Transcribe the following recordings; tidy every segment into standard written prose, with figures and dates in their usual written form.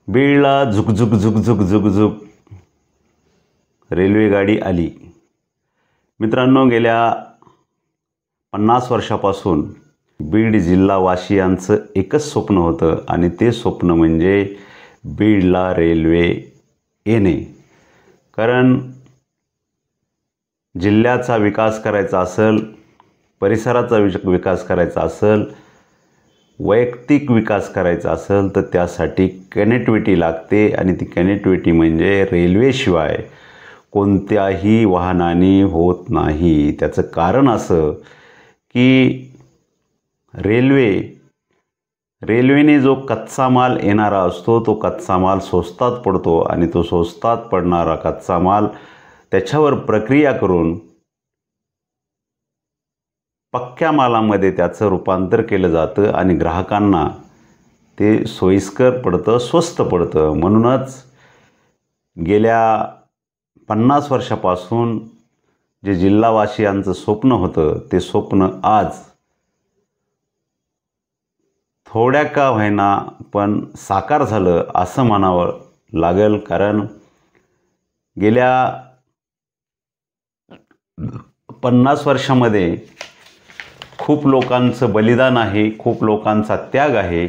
बीडला झुक झुक झुक झुक झुक झुक रेल्वे गाडी आली। मित्रांनो, गेल्या 50 वर्षापासून बीड जिल्हावासियांचं एकच स्वप्न होतं आणि ते स्वप्न म्हणजे बीडला रेल्वे येणे। कारण जिल्ह्याचा विकास करायचा असेल, परिसराचा विकास करायचा असेल, वैयक्तिक विकास करायचा असेल तर त्यासाठी कनेक्टिव्हिटी लागते आणि ती कनेक्टिव्हिटी म्हणजे रेल्वेशिवाय कोणत्याही वाहनाने होत नाही। त्याचं कारण असं की रेल्वेने जो कच्चा माल येणारा असतो तो कच्चा माल स्वस्तात पडतो आणि तो स्वस्तात पडणारा कच्चा माल त्याच्यावर प्रक्रिया करून पक्क्या मालामध्ये त्याचं रूपांतर केलं जातं आणि ग्राहकांना ते सोयीस्कर पडतं, स्वस्त पडतं। म्हणूनच गेल्या 50 वर्षापासून जे जिल्हावासियांचं स्वप्न होतं ते स्वप्न आज थोड्या का होईना पण साकार झालं असं म्हणावं लागेल। कारण गेल्या 50 वर्षामध्ये खूप लोकांचं बलिदान आहे, खूप लोकांचा त्याग आहे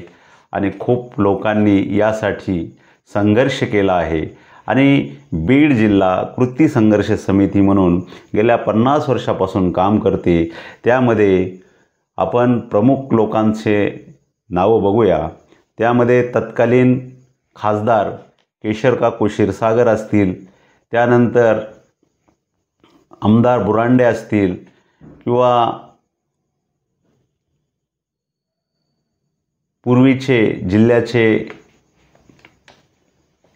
आणि खूप लोकांनी यासाठी संघर्ष केला आहे। आणि बीड जिल्हा कृती संघर्ष समिती म्हणून गेल्या 50 वर्षापासून काम करते। त्यामध्ये आपण प्रमुख लोकांचे नावं बघूया। त्यामध्ये तत्कालीन खासदार केशरकाकू क्षीरसागर असतील, त्यानंतर आमदार बुरांडे असतील किंवा पूर्वीचे जिल्ह्याचे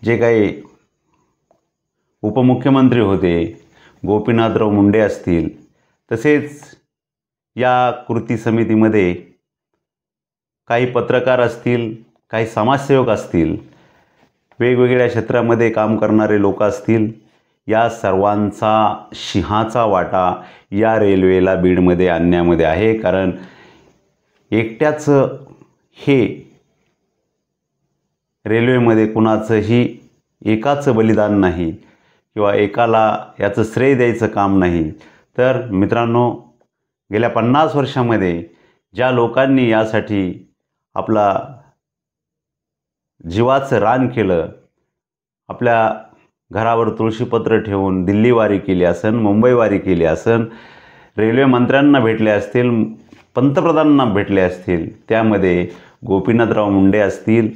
जे काही उपमुख्यमंत्री होते गोपीनाथराव मुंडे असतील, तसेच या कृती समितीमध्ये काही पत्रकार असतील, काही समाजसेवक असतील, वेगवेगळ्या क्षेत्रामध्ये काम करणारे लोक असतील, या सर्वांचा सिंहाचा वाटा या रेल्वेला बीडमध्ये आणण्यामध्ये आहे। कारण एकट्याचं हे रेल्वेमध्ये कुणाचंही एकाचं बलिदान नाही किंवा एकाला याचं श्रेय द्यायचं काम नाही। तर मित्रांनो, गेल्या 50 वर्षामध्ये ज्या लोकांनी यासाठी आपला जीवाचं रान केलं, आपल्या घरावर तुळशीपत्र ठेवून दिल्लीवारी केली असेल, मुंबईवारी केली असेल, रेल्वे मंत्र्यांना भेटले असतील, पंतप्रधानांना भेटले असतील, त्यामध्ये गोपीनाथराव मुंडे असतील,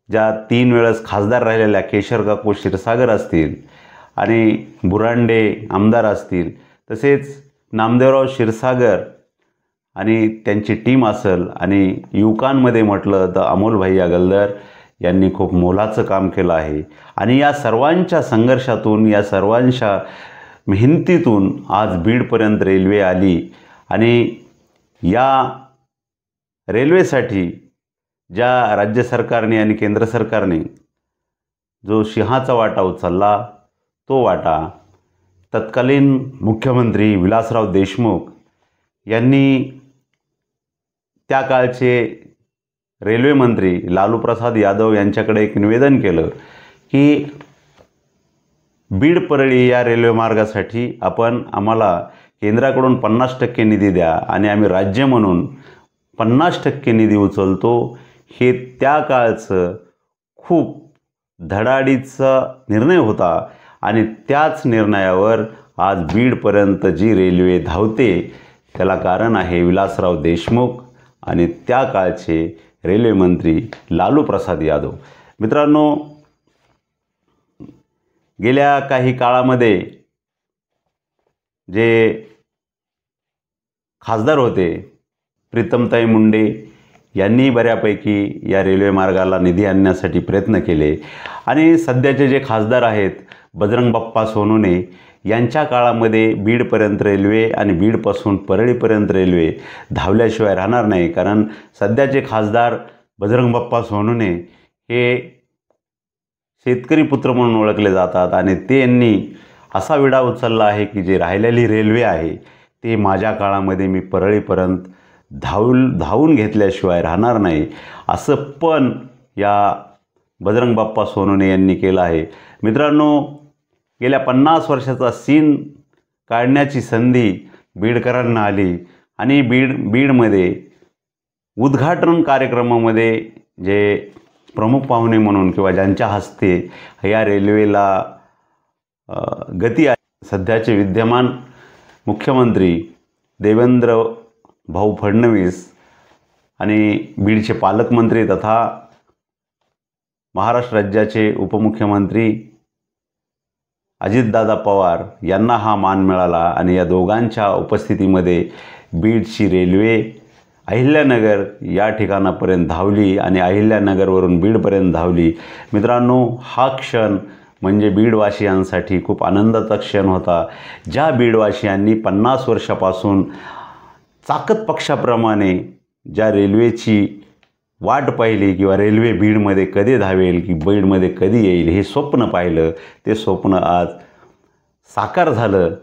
ज्या 3 वेळेस खासदार राहिलेल्या केशरकाकू क्षीरसागर असतील आणि बुरांडे आमदार असतील, तसेच नामदेवराव क्षीरसागर आणि त्यांची टीम असेल आणि युवकांमध्ये म्हटलं तर अमोल भैया गल्दर यांनी खूप मोलाचं काम केलं आहे। आणि या सर्वांच्या संघर्षातून, या सर्वांच्या मेहनतीतून आज बीडपर्यंत रेल्वे आली। आणि या रेल्वेसाठी ज्या राज्य सरकारने आणि केंद्र सरकारने जो सिंहाचा वाटा उचलला, तो वाटा तत्कालीन मुख्यमंत्री विलासराव देशमुख यांनी त्या काळचे रेल्वे मंत्री लालू प्रसाद यादव यांच्याकडे एक निवेदन केलं की बीड परळी या रेल्वे मार्गासाठी आम्हाला केंद्राकडून 50% निधी द्या आणि आम्ही राज्य म्हणून 50% निधी उचलतो। हे त्या काळचं खूप धडाडीचा निर्णय होता आणि त्याच निर्णयावर आज बीडपर्यंत जी रेल्वे धावते त्याला कारण आहे विलासराव देशमुख आणि त्या काळचे रेल्वे मंत्री लालू प्रसाद यादव। मित्रांनो, गेल्या काही काळामध्ये जे खासदार होते प्रीतमताई मुंडे यांनी बऱ्यापैकी या रेल्वे मार्गाला निधी आणण्यासाठी प्रयत्न केले। आणि सध्याचे जे खासदार आहेत बजरंग बाप्पा सोनवणे यांच्या काळामध्ये बीडपर्यंत रेल्वे आणि बीडपासून परळीपर्यंत रेल्वे धावल्याशिवाय राहणार नाही। कारण सध्याचे खासदार बजरंग बाप्पा सोनवणे हे शेतकरी पुत्र म्हणून ओळखले जातात आणि त्यांनी असा विडा उचलला आहे की जे राहिलेली रेल्वे आहे ते माझ्या काळामध्ये मी परळीपर्यंत धावून घेतल्याशिवाय राहणार नाही, असं पण या बजरंग बाप्पा सोनवणे यांनी केलं आहे. मित्रांनो, गेल्या 50 वर्षाचा सीन काढण्याची संधी बीडकरांना आली आणि बीडमध्ये उद्घाटन कार्यक्रमामध्ये जे प्रमुख पाहुणे म्हणून किंवा ज्यांच्या हस्ते या रेल्वेला गती आहे, सध्याचे विद्यमान मुख्यमंत्री देवेंद्र भाऊ फडणवीस आणि बीडचे पालकमंत्री तथा महाराष्ट्र राज्याचे उपमुख्यमंत्री अजितदादा पवार यांना हा मान मिळाला आणि या दोघांच्या उपस्थितीमध्ये बीडची रेल्वे अहिल्यानगर या ठिकाणापर्यंत धावली आणि अहिल्यानगरवरून बीडपर्यंत धावली. मित्रांनो, हा क्षण म्हणजे बीडवासियांसाठी खूप आनंदाचा क्षण होता. ज्या बीडवासियांनी 50 वर्षापासून चाकत पक्षाप्रमाणे ज्या रेल्वेची वाट पाहिली किंवा रेल्वे बीडमध्ये कधी धावेल की बीडमध्ये कधी येईल हे स्वप्न पाहिलं, ते स्वप्न आज साकार झालं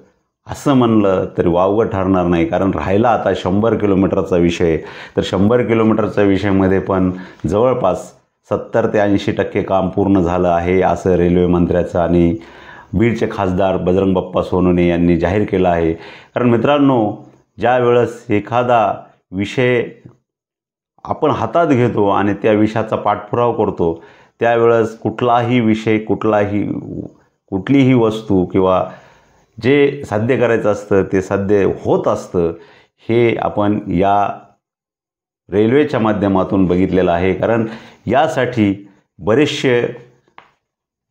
असं म्हणलं तरी वावगं ठरणार नाही. कारण राहिला आता 100 किलोमीटरचा विषय. तर 100 किलोमीटरच्या विषयामध्ये पण जवळपास 70 ते 80% काम पूर्ण झालं आहे असं रेल्वे मंत्र्याचं आणि बीडचे खासदार बजरंग बाप्पा सोनवणे यांनी जाहीर केलं आहे. कारण मित्रांनो, ज्या वेळेस एखादा विषय आपण हातात घेतो आणि त्या विषयाचा पाठपुरावा करतो, त्यावेळेस कुठलाही विषय, कुठलीही वस्तू किंवा जे साध्य करायचं असतं ते साध्य होत असतं, हे आपण या रेल्वेच्या माध्यमातून बघितलेलं आहे. कारण यासाठी बरेचसे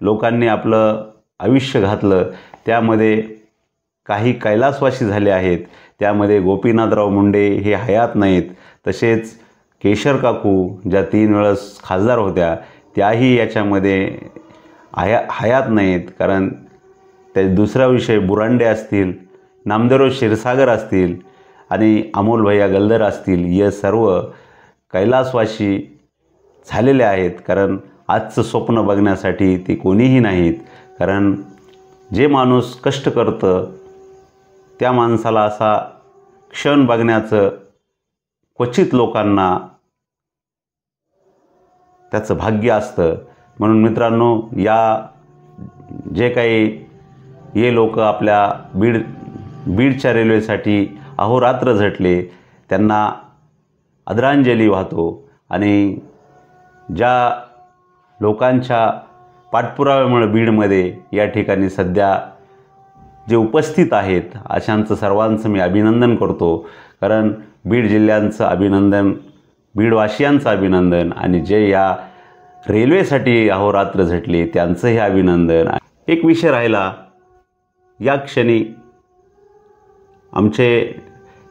लोकांनी आपलं आयुष्य घातलं. त्यामध्ये काही कैलासवासी झाले आहेत. त्यामध्ये गोपीनाथराव मुंडे हे हयात नाहीत. तसेच केशर काकू ज्या 3 वेळेस खासदार होत्या त्याही याच्यामध्ये हयात नाहीत. कारण त्या दुसरा विषय बुरांडे असतील, नामदेवराव क्षीरसागर असतील आणि अमोल भैया गल्दर असतील, हे सर्व कैलासवासी झालेले आहेत. कारण आजचं स्वप्न बघण्यासाठी ते कोणीही नाहीत. कारण जे माणूस कष्ट करतं त्या माणसाला असा क्षण बघण्याचं क्वचित लोकांना त्याचं भाग्य असतं. म्हणून मित्रांनो, या जे काही हे लोक आपल्या बीडच्या रेल्वेसाठी अहोरात्र झटले त्यांना आदरांजली वाहतो. आणि ज्या लोकांच्या पाठपुराव्यामुळे बीडमध्ये या ठिकाणी सध्या जे उपस्थित आहेत अशांचं सर्वांचं मी अभिनंदन करतो. कारण बीड जिल्ह्यांचं अभिनंदन, बीडवासियांचं अभिनंदन आणि जे या रेल्वेसाठी अहोरात्र झटले त्यांचंही अभिनंदन. एक विषय राहिला, या क्षणी आमचे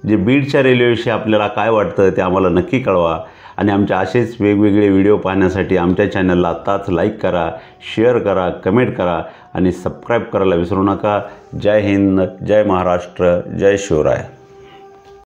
जे बीडच्या रेल्वेविषयी आपल्याला काय वाटतं ते आम्हाला नक्की कळवा. आणि आमचे असेच वेगवेगळे व्हिडिओ पाहण्यासाठी आमच्या चॅनलला आत्ताच लाईक करा, शेअर करा, कमेंट करा आणि सबस्क्राईब करायला विसरू नका. जय हिंद, जय महाराष्ट्र, जय शिवराय.